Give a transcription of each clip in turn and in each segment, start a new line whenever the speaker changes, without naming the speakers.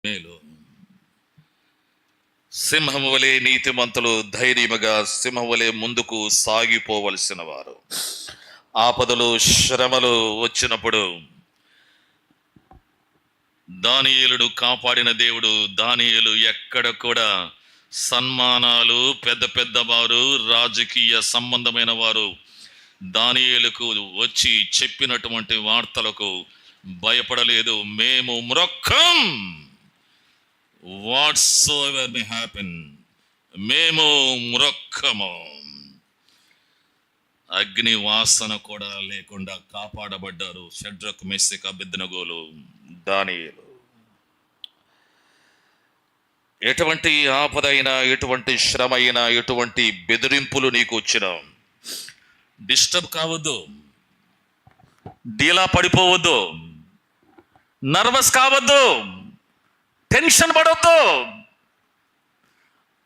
మేలు. సింహము వలె నీతిమంతులు ధైర్యముగా సింహం వలె ముందుకు సాగిపోవలసిన వారు. ఆపదలు శ్రమలు వచ్చినప్పుడు దానియేలును కాపాడిన దేవుడు. దానియేలు ఎక్కడ కూడా సన్మానాలు, పెద్ద పెద్ద వారు, రాజకీయ సంబంధమైన వారు దానియేలుకు వచ్చి చెప్పినటువంటి వార్తలకు భయపడలేదు. మేము మ్రొక్కం, వాట్సోఎవర్ మే హ్యాపెన్, మేము మ్రొక్కము. అగ్ని వాసన కూడా లేకుండా కాపాడబడ్డారు షడ్రక్, మెషక్, అబేద్నెగోలు, దానియేలు. ఎటువంటి ఆపదైనా, ఎటువంటి శ్రమ అయినా, ఎటువంటి బెదిరింపులు నీకు వచ్చినా డిస్టర్బ్ కావద్దు, డీలా పడిపోవద్దు, నర్వస్ కావద్దు, టెన్షన్ పడవద్దు.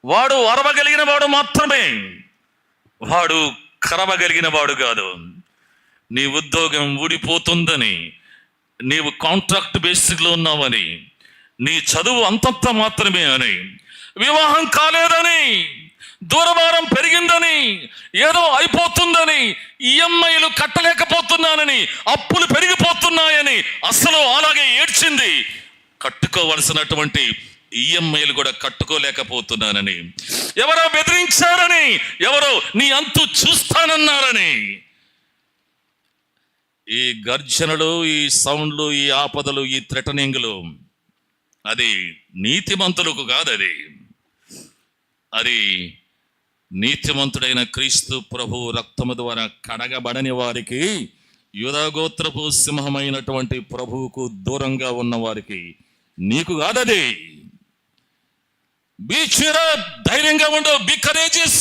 వాడు అరవగలిగిన వాడు మాత్రమే, వాడు కరవగలిగిన వాడు కాదు. నీ ఉద్యోగం ఊడిపోతుందని, నీవు కాంట్రాక్ట్ బేసిక్లో ఉన్నావని, నీ చదువు అంతంత మాత్రమే అని, వివాహం కాలేదని, దూరభారం పెరిగిందని, ఏదో అయిపోతుందని, ఈఎంఐలు కట్టలేకపోతున్నానని, అప్పులు పెరిగిపోతున్నాయని అసలు అలాగే ఏడ్చింది. కట్టుకోవలసినటువంటి ఈఎంఐలు కూడా కట్టుకోలేకపోతున్నానని, ఎవరో బెదిరించారని, ఎవరో నీ అంతు చూస్తానన్నారని. ఈ గర్జనలు, ఈ సౌండ్లు, ఈ ఆపదలు, ఈ థ్రెటనింగ్లు అది నీతిమంతులకు కాదు. అది నీతిమంతుడైన క్రీస్తు ప్రభు రక్తము ద్వారా కడగబడని వారికి, యూదాగోత్రపు సింహమైనటువంటి ప్రభువుకు దూరంగా ఉన్న వారికి, నీకు కాదది. బీ చీర్ అప్, ధైర్యంగా ఉండు, be courageous,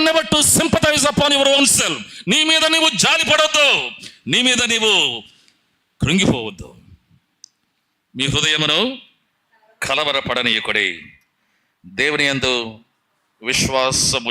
never to sympathize upon your own self. నీ మీద నీవు జాలి పడవద్దు, నీ మీద నీవు కృంగిపోవద్దు. మీ హృదయమును కలవరపడనీయకుడి. దేవుని యందు విశ్వాసము